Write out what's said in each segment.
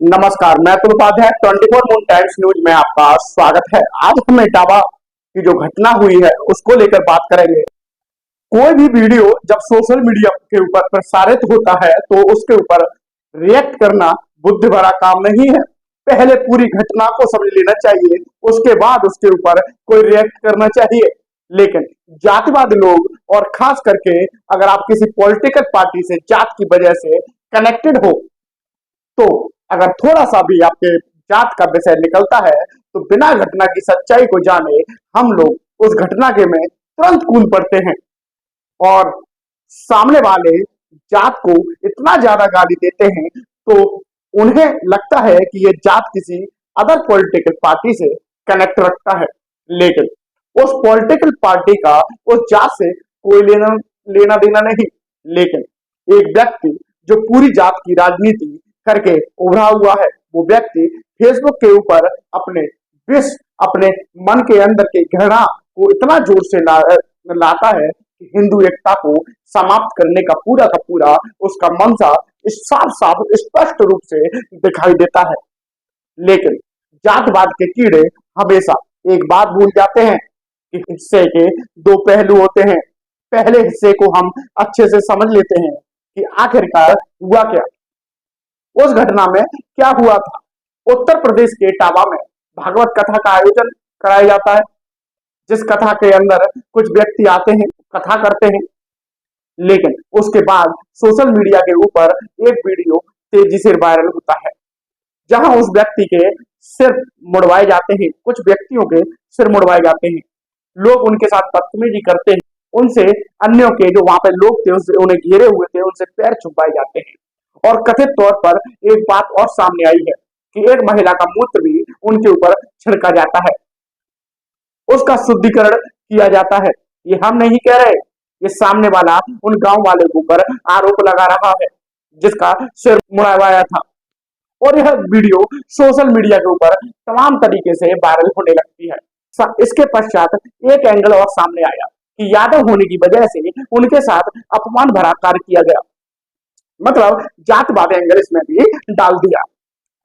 नमस्कार, मैं Atul Upadhyay 24 moon times news में आपका स्वागत है। आज हम इटावा की जो घटना हुई है उसको लेकर बात करेंगे। कोई भी वीडियो जब सोशल मीडिया के ऊपर प्रसारित होता है तो उसके ऊपर रिएक्ट करना बुद्धि भरा काम नहीं है। पहले पूरी घटना को समझ लेना चाहिए, उसके बाद उसके ऊपर कोई रिएक्ट करना चाहिए। लेकिन जातिवादी लोग और खास करके अगर आप किसी पॉलिटिकल पार्टी से जात की वजह से कनेक्टेड हो तो अगर थोड़ा सा भी आपके जात का विषय निकलता है तो बिना घटना की सच्चाई को जाने हम लोग उस घटना के में तुरंत कूद पड़ते हैं और सामने वाले जात को इतना ज्यादा गाली देते हैं तो उन्हें लगता है कि ये जात किसी अदर पॉलिटिकल पार्टी से कनेक्ट रखता है। लेकिन उस पॉलिटिकल पार्टी का उस जात से कोई लेना लेना देना नहीं। लेकिन एक व्यक्ति जो पूरी जात की राजनीति करके उभरा हुआ है, वो व्यक्ति फेसबुक के ऊपर अपने विष अपने मन के अंदर के घृणा को इतना जोर से लाता है कि हिंदू एकता को समाप्त करने का पूरा उसका मंशा साफ साफ स्पष्ट रूप से दिखाई देता है। लेकिन जातवाद के कीड़े हमेशा एक बात भूल जाते हैं कि हिस्से के दो पहलू होते हैं। पहले हिस्से को हम अच्छे से समझ लेते हैं कि आखिरकार हुआ क्या, उस घटना में क्या हुआ था। उत्तर प्रदेश के इटावा में भागवत कथा का आयोजन कराया जाता है, जिस कथा के अंदर कुछ व्यक्ति आते हैं, कथा करते हैं। लेकिन उसके बाद सोशल मीडिया के ऊपर एक वीडियो तेजी से वायरल होता है, जहां उस व्यक्ति के सिर मुड़वाए जाते हैं, कुछ व्यक्तियों के सिर मुड़वाए जाते हैं। लोग उनके साथ बदतमीजी करते हैं, उनसे अन्यों के जो वहां पे लोग थे उनसे उन्हें घेरे हुए थे उनसे पैर छुपाए जाते हैं। और कथित तौर पर एक बात और सामने आई है कि एक महिला का मूत्र भी उनके ऊपर छिड़का जाता है, उसका शुद्धिकरण किया जाता है। ये हम नहीं कह रहे, ये सामने वाला उन गांव वाले के ऊपर आरोप लगा रहा है जिसका सिर मुड़वाया था। और यह वीडियो सोशल मीडिया के ऊपर तमाम तरीके से वायरल होने लगती है। इसके पश्चात एक एंगल और सामने आया कि यादव होने की वजह से उनके साथ अपमान भरा कार्य किया गया, मतलब जातवाद एंगल इसमें भी डाल दिया।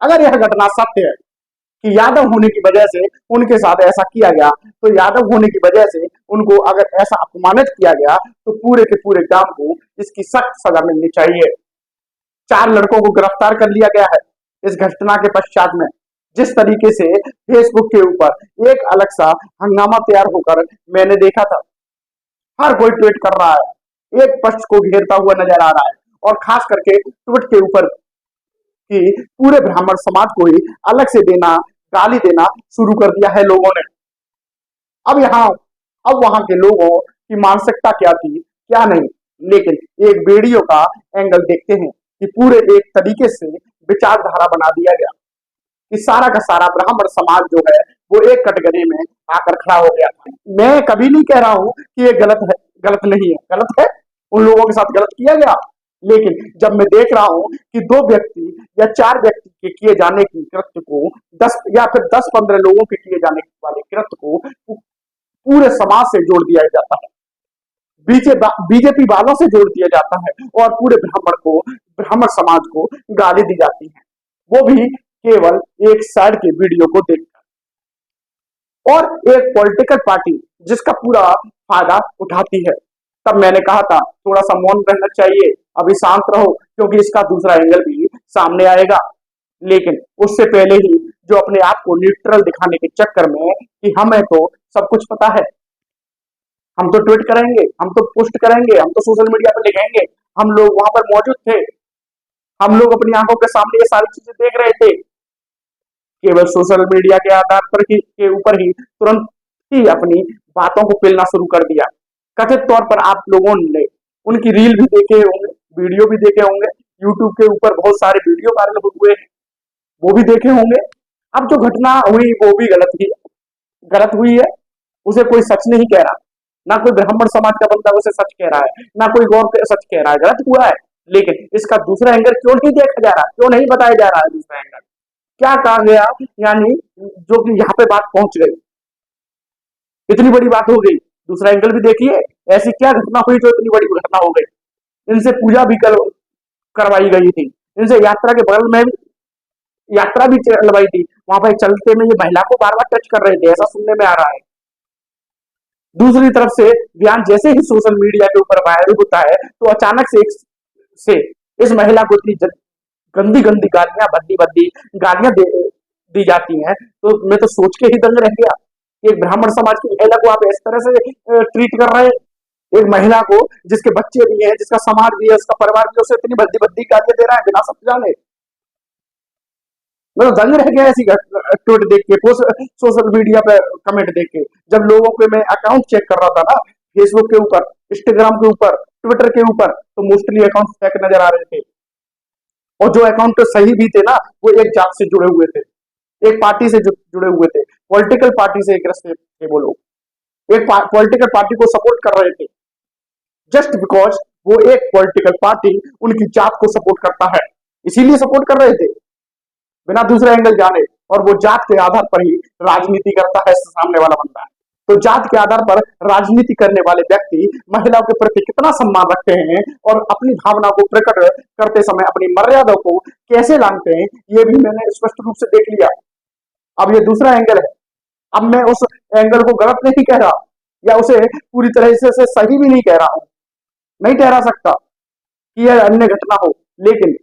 अगर यह घटना सत्य है कि यादव होने की वजह से उनके साथ ऐसा किया गया, तो यादव होने की वजह से उनको अगर ऐसा अपमानित किया गया तो पूरे के पूरे गांव को इसकी सख्त सजा मिलनी चाहिए। 4 लड़कों को गिरफ्तार कर लिया गया है इस घटना के पश्चात में। जिस तरीके से फेसबुक के ऊपर एक अलग सा हंगामा तैयार होकर मैंने देखा था, हर कोई ट्वीट कर रहा है, एक पक्ष को घेरता हुआ नजर आ रहा है। और खास करके ट्वीट के ऊपर कि पूरे ब्राह्मण समाज को ही अलग से देना, गाली देना शुरू कर दिया है लोगों ने। अब यहाँ अब वहां के लोगों की मानसिकता क्या थी क्या नहीं, लेकिन एक वीडियो का एंगल देखते हैं कि पूरे एक तरीके से विचारधारा बना दिया गया कि सारा का सारा ब्राह्मण समाज जो है वो एक कैटेगरी में आकर खड़ा हो गया था। मैं कभी नहीं कह रहा हूं कि ये गलत है, गलत नहीं है, गलत है, उन लोगों के साथ गलत किया गया। लेकिन जब मैं देख रहा हूं कि 2 व्यक्ति या 4 व्यक्ति के किए जाने की कृत्य को 10 या फिर 10-15 लोगों के किए जाने वाले कृत्य को पूरे समाज से जोड़ दिया जाता है, बीजेपी वालों से जोड़ दिया जाता है और पूरे ब्राह्मण समाज को गाली दी जाती है, वो भी केवल एक साइड के वीडियो को देखकर। और एक पॉलिटिकल पार्टी जिसका पूरा फायदा उठाती है। तब मैंने कहा था थोड़ा सा मौन रहना चाहिए, अभी शांत रहो, क्योंकि इसका दूसरा एंगल भी सामने आएगा। लेकिन उससे पहले ही जो अपने आप को न्यूट्रल दिखाने के चक्कर में कि हमें तो सब कुछ पता है, हम तो ट्वीट करेंगे, हम तो पोस्ट करेंगे, हम तो सोशल मीडिया पर लिखेंगे, हम लोग वहां पर मौजूद थे, हम लोग अपनी आंखों के सामने ये सारी चीजें देख रहे थे, केवल सोशल मीडिया के आधार पर के ऊपर ही तुरंत ही अपनी बातों को पेलना शुरू कर दिया। कथित तौर पर आप लोगों ने उनकी रील भी देखे होंगे, वीडियो भी देखे होंगे, यूट्यूब के ऊपर बहुत सारे वीडियो वायरल हुए हैं, वो भी देखे होंगे। अब जो घटना हुई वो भी गलत हुई है, उसे कोई सच नहीं कह रहा, ना कोई ब्राह्मण समाज का बंदा उसे सच कह रहा है, ना कोई गौर सच कह रहा है, गलत हुआ है। लेकिन इसका दूसरा एंगल क्यों नहीं देखा जा रहा, क्यों नहीं बताया जा रहा है दूसरा एंगल, क्या कहा गया, यानी जो कि यहाँ पे बात पहुंच गई, इतनी बड़ी बात हो गई, दूसरा एंगल भी देखिए, ऐसी क्या घटना हुई जो इतनी बड़ी घटना हो गई। इनसे पूजा भी करवाई गई थी, इनसे यात्रा के बगल में यात्रा भी चलवाई थी, वहां पर चलते में ये महिला को बार बार टच कर रहे थे, ऐसा सुनने में आ रहा है। दूसरी तरफ से बयान जैसे ही सोशल मीडिया के ऊपर वायरल होता है तो अचानक से इस महिला को इतनी गंदी गंदी गालियां, भद्दी भद्दी गालियां दी जाती हैं, तो मैं तो सोच के ही दंग रह गया कि एक ब्राह्मण समाज की महिला को आप इस तरह से ट्रीट कर रहे हैं। एक महिला को जिसके बच्चे भी हैं, जिसका समाज भी है, उसका परिवार भी, उसे इतनी भद्दी भद्दी गालियां दे रहा है बिना सब जाने। मैं तो दंग रह गया ऐसी ट्वीट देख के, सोशल मीडिया पे कमेंट देख के। जब लोगों के मैं अकाउंट चेक कर रहा था ना, फेसबुक के ऊपर, इंस्टाग्राम के ऊपर, ट्विटर के ऊपर, तो मोस्टली अकाउंट फेक नजर आ रहे थे। और जो अकाउंट सही भी थे ना, वो एक जात से जुड़े हुए थे, एक पार्टी से जुड़े हुए थे, पॉलिटिकल पार्टी से एक रस्ते थे वो लोग, एक पॉलिटिकल पार्टी को सपोर्ट कर रहे थे, जस्ट बिकॉज वो एक पॉलिटिकल पार्टी उनकी जात को सपोर्ट करता है, इसीलिए सपोर्ट कर रहे थे बिना दूसरे एंगल जाने। और वो जात के आधार पर ही राजनीति करता है सामने वाला बंदा। तो जात के आधार पर राजनीति करने वाले व्यक्ति महिलाओं के प्रति कितना सम्मान रखते हैं और अपनी भावना को प्रकट करते समय अपनी मर्यादा को कैसे लांघते हैं, ये भी मैंने स्पष्ट रूप से देख लिया। अब ये दूसरा एंगल है। अब मैं उस एंगल को गलत नहीं कह रहा या उसे पूरी तरह से सही भी नहीं कह रहा हूं, नहीं ठहरा सकता कि यह अन्य घटना हो, लेकिन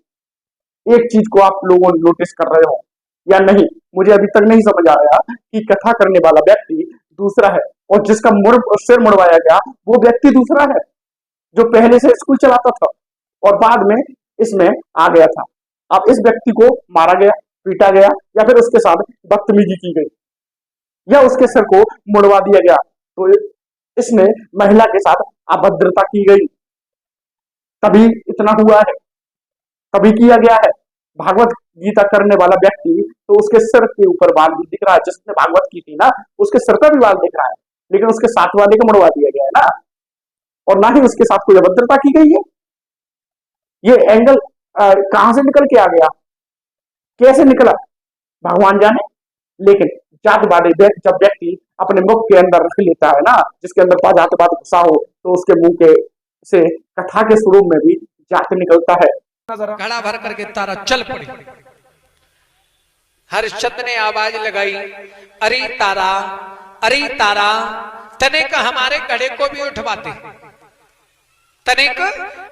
एक चीज को आप लोगों नोटिस कर रहे हो या नहीं, मुझे अभी तक नहीं समझ आया कि कथा करने वाला व्यक्ति दूसरा है और जिसका सिर मुड़वाया गया वो व्यक्ति दूसरा है, जो पहले से स्कूल चलाता था और बाद में इसमें आ गया था। अब इस व्यक्ति को मारा गया, पीटा गया या फिर उसके साथ बदतमीजी की गई या उसके सिर को मुड़वा दिया गया, तो इसमें महिला के साथ अभद्रता की गई, तभी इतना हुआ है, तभी किया गया है। भागवत गीता करने वाला व्यक्ति तो उसके सिर के ऊपर बाल भी दिख रहा है, जिसने भागवत की थी ना उसके सिर पर भी बाल दिख रहा है, लेकिन उसके साथ वाले को मुड़वा दिया गया है ना, और ना ही उसके साथ कोई अभद्रता की गई है। ये एंगल कहां से निकल के आ गया, कैसे निकला भगवान जाने। लेकिन जातवादी जब व्यक्ति अपने मुख के अंदर रख लेता है ना, जिसके अंदर जातवाद घुसा हो, तो उसके मुंह के से कथा के स्वरूप में भी जात निकलता है। घड़ा भर करके तारा चल पड़ी। हरिश्चंद्र ने आवाज लगाई, अरे तारा, अरे तारा, तनिक हमारे घड़े को भी उठवाते, तनिक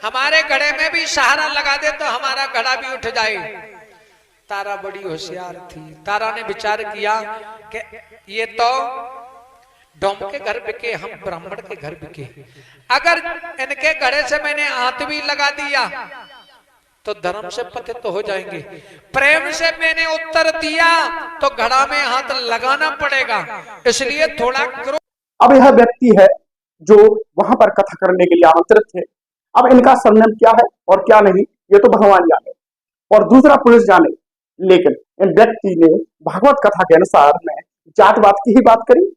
हमारे घड़े में भी सहारा लगा दे तो हमारा घड़ा भी उठ जाए। तारा बड़ी होशियार थी। तारा ने विचार किया कि ये तो डोम के घर बिके, हम ब्राह्मण के घर बिके, अगर इनके घड़े से मैंने हाथ भी लगा दिया तो धर्म से पतित तो हो जाएंगे। प्रेम से मैंने उत्तर दिया तो घड़ा में हाथ लगाना पड़ेगा, इसलिए थोड़ा क्रोध। अब यह व्यक्ति है जो वहां पर कथा करने के लिए आमंत्रित थे। अब इनका सरनेम क्या है और क्या नहीं, ये तो भगवान जाने और दूसरा पुलिस जाने, लेकिन इन व्यक्ति ने भागवत कथा के अनुसार में जातवाद की ही बात करी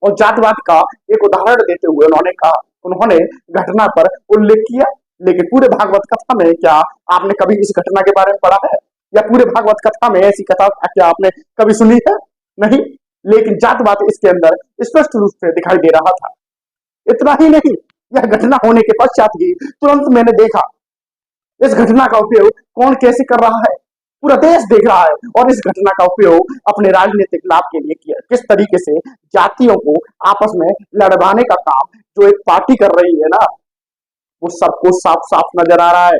और जातवाद का एक उदाहरण देते हुए उन्होंने घटना पर उल्लेख किया। लेकिन पूरे भागवत कथा में क्या आपने कभी इस घटना के बारे में पढ़ा है, या पूरे भागवत कथा में ऐसी कथा क्या आपने कभी सुनी है? नहीं। लेकिन जातवाद इसके अंदर स्पष्ट रूप से दिखाई दे रहा था। इतना ही नहीं, यह घटना होने के पश्चात ही तुरंत मैंने देखा इस घटना का उपयोग कौन कैसे कर रहा है, पूरा देश देख रहा है, और इस घटना का उपयोग अपने राजनीतिक लाभ के लिए किया। किस तरीके से जातियों को आपस में लड़वाने का काम जो एक पार्टी कर रही है ना, वो सबको साफ साफ नजर आ रहा है।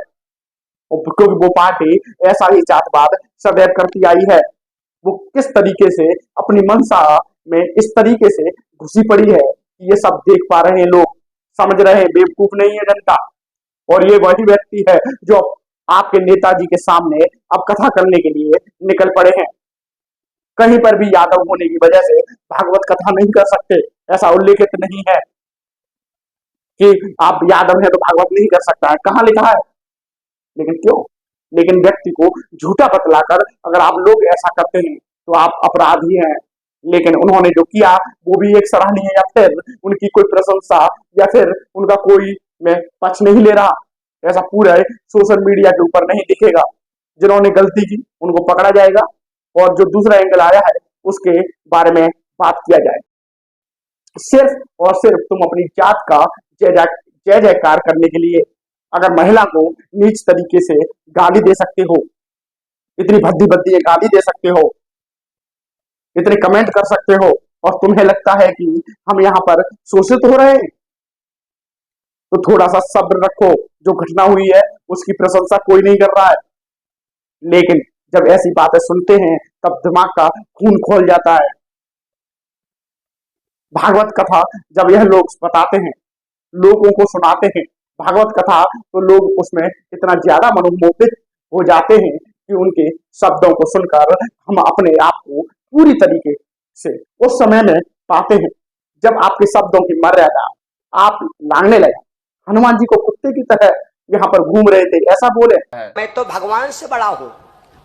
क्योंकि वो पार्टी ऐसा ही जातवाद सदैव करती आई है। वो किस तरीके से अपनी मंशा में इस तरीके से घुसी पड़ी है कि ये सब देख पा रहे हैं, लोग समझ रहे हैं, बेवकूफ नहीं है जनता। और ये वही व्यक्ति है जो आपके नेताजी के सामने अब कथा करने के लिए निकल पड़े हैं। कहीं पर भी यादव होने की वजह से भागवत कथा नहीं कर सकते, ऐसा उल्लेखित नहीं है कि आप यादव हैं तो भागवत नहीं कर सकता है, कहां लिखा है? लेकिन क्यों? लेकिन व्यक्ति को झूठा बतलाकर अगर आप लोग ऐसा करते हैं तो आप अपराधी हैं। लेकिन उन्होंने जो किया वो भी एक सराहनीय, या फिर उनकी कोई प्रशंसा या फिर उनका कोई मैं पक्ष नहीं ले रहा, ऐसा पूरा सोशल मीडिया के ऊपर नहीं दिखेगा। जिन्होंने गलती की उनको पकड़ा जाएगा और जो दूसरा एंगल आया है उसके बारे में बात किया जाए। सिर्फ और सिर्फ तुम अपनी जात का जय जयकार करने के लिए अगर महिला को नीच तरीके से गाली दे सकते हो, इतनी भद्दी भद्दी गाली दे सकते हो, इतने कमेंट कर सकते हो, और तुम्हें लगता है कि हम यहाँ पर शोषित हो रहे हैं? तो थोड़ा सा सब्र रखो। जो घटना हुई है उसकी प्रशंसा कोई नहीं कर रहा है, लेकिन जब ऐसी बातें सुनते हैं तब दिमाग का खून खोल जाता है। भागवत कथा जब यह लोग बताते हैं, लोगों को सुनाते हैं भागवत कथा, तो लोग उसमें इतना ज्यादा मनोमोहित हो जाते हैं कि उनके शब्दों को सुनकर हम अपने आप को पूरी तरीके से उस समय में पाते हैं जब आपके शब्दों की मर्यादा आप लांघने लगे। हनुमान जी को कुत्ते की तरह यहाँ पर घूम रहे थे, ऐसा बोले। मैं तो भगवान से बड़ा हूँ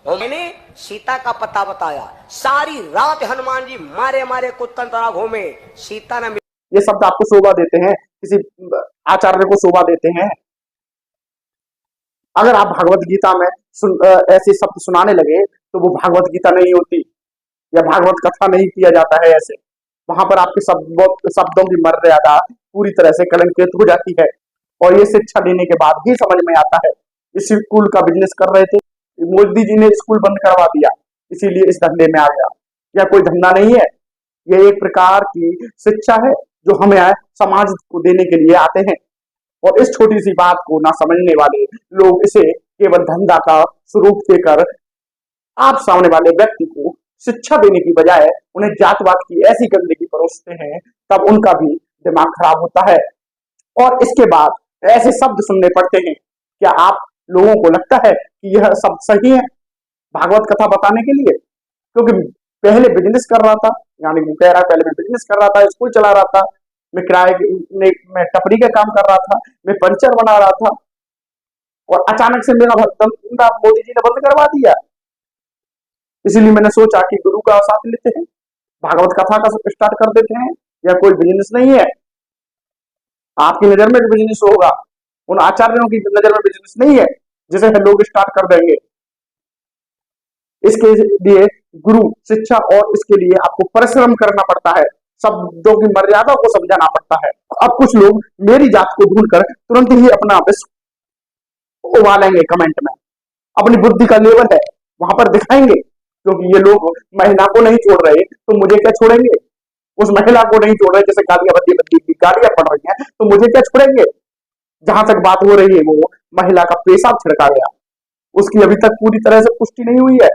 और मैंने सीता का पता बताया। सारी रात हनुमान जी मारे मारे कुत्तन तरह घूमे, सीता ने। ये शब्द आपको शोभा देते हैं, किसी आचार्य को शोभा देते हैं? अगर आप भागवत गीता में ऐसे शब्द सुनाने लगे तो वो भागवत गीता नहीं होती, या भागवत कथा नहीं किया जाता है ऐसे। वहां पर आपके शब्दों की मर्यादा पूरी तरह से कलंकित हो जाती है। और ये शिक्षा देने के बाद ही समझ में आता है। इस स्कूल का बिजनेस कर रहे थे, मोदी जी ने स्कूल बंद करवा दिया, इसीलिए इस धंधे में आ गया। यह कोई धंधा नहीं है, यह एक प्रकार की शिक्षा है जो हमें समाज को देने के लिए आते हैं। और इस छोटी सी बात को ना समझने वाले लोग इसे केवल धंधा का स्वरूप देकर आप सामने वाले व्यक्ति को शिक्षा देने की बजाय उन्हें जातवाद की ऐसी गंदगी परोसते हैं, तब उनका भी दिमाग खराब होता है। और इसके बाद ऐसे शब्द सुनने पड़ते हैं। क्या आप लोगों को लगता है कि यह शब्द सही है भागवत कथा बताने के लिए? क्योंकि पहले बिजनेस कर रहा था, यानी वो कह रहा पहले मैं बिजनेस कर रहा था, स्कूल चला रहा था, मैं मैं टपरी का काम कर रहा था, मैं पंचर बना रहा था, और अचानक से मेरा धंधा मोदी जी ने बंद करवा दिया। इसीलिए मैंने सोचा कि गुरु का साथ लेते हैं, भागवत कथा का स्टार्ट कर देते हैं। यह कोई बिजनेस नहीं है। आपकी नजर में बिजनेस होगा, उन आचार्यों की नजर में बिजनेस नहीं है जिसे लोग स्टार्ट कर देंगे। इसके लिए गुरु शिक्षा, और इसके लिए आपको परिश्रम करना पड़ता है, शब्दों की मर्यादा को समझाना पड़ता है। अब कुछ लोग मेरी जात को ढूंढकर तुरंत ही अपना विश्व उबालेंगे कमेंट में, अपनी बुद्धि का लेवल है वहां पर दिखाएंगे। क्योंकि ये लोग महिला को नहीं छोड़ रहे तो मुझे क्या छोड़ेंगे? उस महिला को नहीं छोड़ रहे, जैसे गालियां बद्दी बद्दी गालियां पड़ रही हैं, तो मुझे क्या छोड़ेंगे? जहां तक बात हो रही है वो महिला का पेशाब छिड़का गया, उसकी अभी तक पूरी तरह से पुष्टि नहीं हुई है।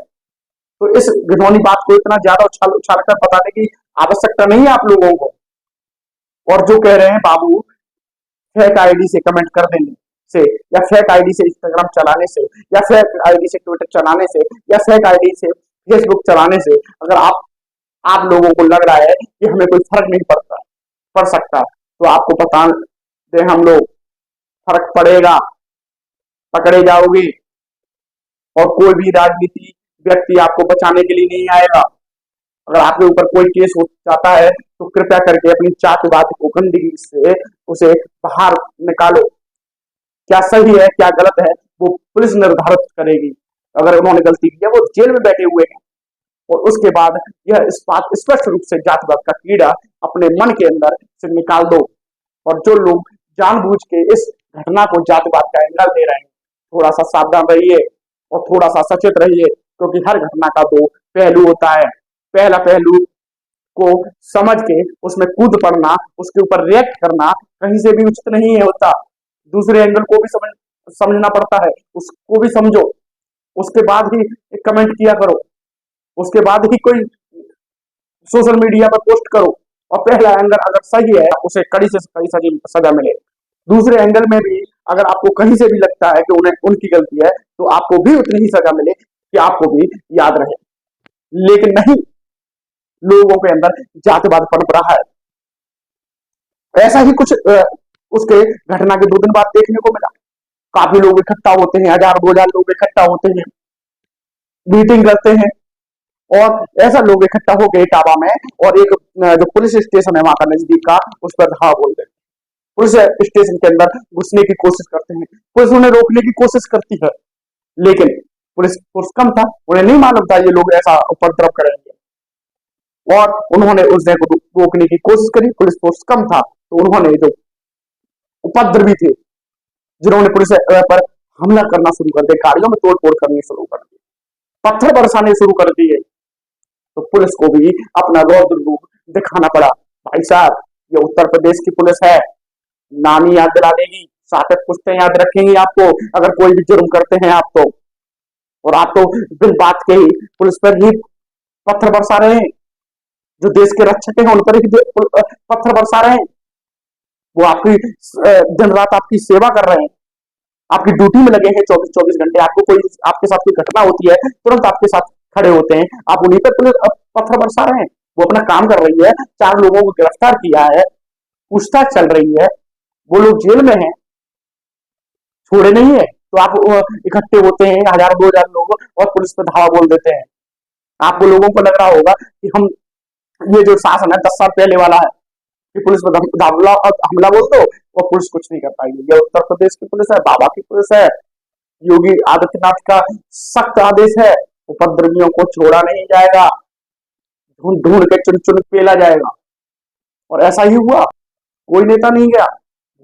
तो इस घिनौनी बात को इतना ज्यादा उछाल उछाल कर बताने की आवश्यकता नहीं है आप लोगों को। और जो कह रहे हैं बाबू फेक आईडी से कमेंट कर देने से, या फेक आईडी से इंस्टाग्राम चलाने से, या फेक आईडी से ट्विटर चलाने से, या फेक आईडी से फेसबुक चलाने से, अगर आप लोगों को लग रहा है कि हमें कोई फर्क नहीं पड़ सकता, तो आपको बता दें हम लोग, फर्क पड़ेगा, पकड़े जाओगे। और कोई भी राजनीति व्यक्ति आपको बचाने के लिए नहीं आएगा। अगर आपके ऊपर कोई केस हो जाता है तो कृपया करके अपनी जातिवाद को गंदगी से उसे बाहर निकालो। क्या सही है क्या गलत है वो पुलिस निर्धारित करेगी। अगर उन्होंने गलती की है वो जेल में बैठे हुए हैं। और उसके बाद यह इस बात स्पष्ट रूप से जातिवाद का कीड़ा अपने मन के अंदर से निकाल दो। और जो लोग जानबूझ के इस घटना को जातिवाद का एंगल दे रहे हैं, थोड़ा सा सावधान रहिए और थोड़ा सा सचेत रहिए, क्योंकि हर घटना का दो पहलू होता है। पहला पहलू को समझ के उसमें कूद पड़ना, उसके ऊपर रिएक्ट करना कहीं से भी उचित नहीं होता। दूसरे एंगल को भी समझना पड़ता है, उसको भी समझो, उसके बाद ही कमेंट किया करो, उसके बाद ही कोई सोशल मीडिया पर पोस्ट करो। और पहला एंगल अगर सही है उसे कड़ी से कड़ी सजा मिले। दूसरे एंगल में भी अगर आपको कहीं से भी लगता है कि उन्हें उनकी गलती है, तो आपको भी उतनी ही सजा मिले कि आपको भी याद रहे। लेकिन नहीं, लोगों के अंदर जातिवाद पनप रहा है। ऐसा ही कुछ उसके घटना के 2 दिन बाद देखने को मिला। काफी लोग इकट्ठा होते हैं, 1000-2000 लोग इकट्ठा होते हैं, मीटिंग करते हैं, और ऐसा लोग इकट्ठा हो गए इटावा में, और एक जो पुलिस स्टेशन है वहां का नजदीक का, उस पर धावा बोलते हैं। पुलिस स्टेशन के अंदर घुसने की कोशिश करते हैं, पुलिस उन्हें रोकने की कोशिश करती है, लेकिन पुलिस फोर्स कम था, उन्हें नहीं मालूम था ये लोग ऐसा उपद्रव करेंगे, और उन्होंने उस जगह को रोकने की कोशिश करी। पुलिस फोर्स कम था तो उन्होंने जो उपद्रवी थे, जिन्होंने पुलिस पर हमला करना शुरू कर दिया, गाड़ियों में तोड़ फोड़ करनी शुरू कर दी, पत्थर बरसाने शुरू कर दिए, तो पुलिस को भी अपना रौद्र रूप दिखाना पड़ा। भाई साहब, ये उत्तर प्रदेश की पुलिस है, नाम ही याद दिला देगी, साथ पुश्तें याद रखेंगी आपको अगर कोई भी जुर्म करते हैं आप तो। और आप तो बिन बात के ही पुलिस पर ही पत्थर बरसा रहे हैं, जो देश के रक्षक हैं उन पर ही पत्थर बरसा रहे हैं। वो आपकी दिन रात आपकी सेवा कर रहे हैं, आपकी ड्यूटी में लगे हैं 24-24 घंटे। आपको कोई आपके साथ कोई घटना होती है तुरंत आपके साथ खड़े होते हैं, आप उन्हीं पर पत्थर बरसा रहे हैं। वो अपना काम कर रही है, 4 लोगों को गिरफ्तार किया है, पूछताछ चल रही है, वो लोग जेल में हैं, छोड़े नहीं है, तो आप इकट्ठे होते हैं 1000-2000 लोग और पुलिस पर धावा बोल देते हैं। आपको लोगों को लग रहा होगा कि हम ये जो शासन है 10 साल पहले वाला है कि पुलिस पर हमला बोल दो और पुलिस कुछ नहीं कर पाएगी। ये उत्तर प्रदेश की पुलिस है, बाबा की पुलिस है, योगी आदित्यनाथ का सख्त आदेश है, उपद्रवियों को छोड़ा नहीं जाएगा, ढूंढ ढूंढ के चुन चुन पेला जाएगा। और ऐसा ही हुआ, कोई नेता नहीं गया,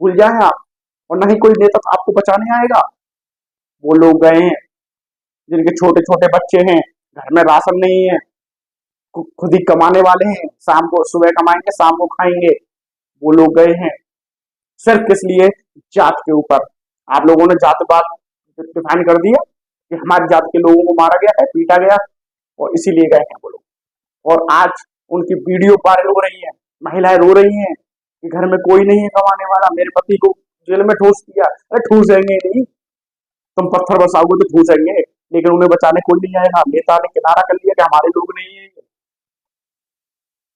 भूल जाए आप, और न ही कोई नेता आपको बचाने आएगा। वो लोग गए हैं जिनके छोटे छोटे बच्चे हैं, घर में राशन नहीं है, खुद ही कमाने वाले हैं, शाम को सुबह कमाएंगे शाम को खाएंगे, वो लोग गए हैं सिर्फ किस लिए? जात के ऊपर। आप लोगों ने जातिवाद डिफाइन कर दिया कि हमारी जात के लोगों को मारा गया है, पीटा गया, और इसीलिए गए हैं वो लोग। और आज उनकी वीडियो वायरल हो रही है, महिलाएं रो रही हैं कि घर में कोई नहीं है कमाने वाला, मेरे पति को जेल में ठूस दिया। अरे ठूसेंगे नहीं, तुम पत्थर बरसाओगे तो ठूसेंगे, लेकिन उन्हें बचाने कोई नहीं आएगा। नेता ने किनारा कर लिया कि हमारे लोग नहीं है,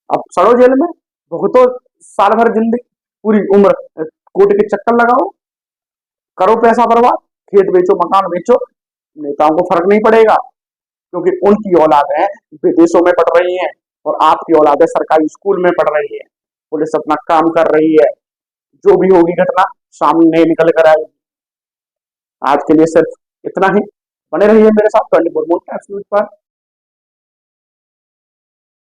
अब सड़ो जेल में, भुगतो साल भर जिंदगी, पूरी उम्र कोर्ट के चक्कर लगाओ, करो पैसा बर्बाद, खेत बेचो मकान बेचो, नेताओं को फर्क नहीं पड़ेगा, क्योंकि उनकी औलादें विदेशों में पढ़ रही हैं और आपकी औलादें सरकारी स्कूल में पढ़ रही है। पुलिस अपना काम कर रही है, जो भी होगी घटना सामने निकल कर आएगी। आज के लिए सिर्फ इतना ही, बने रहिए मेरे साथ 24 न्यूज़ पर।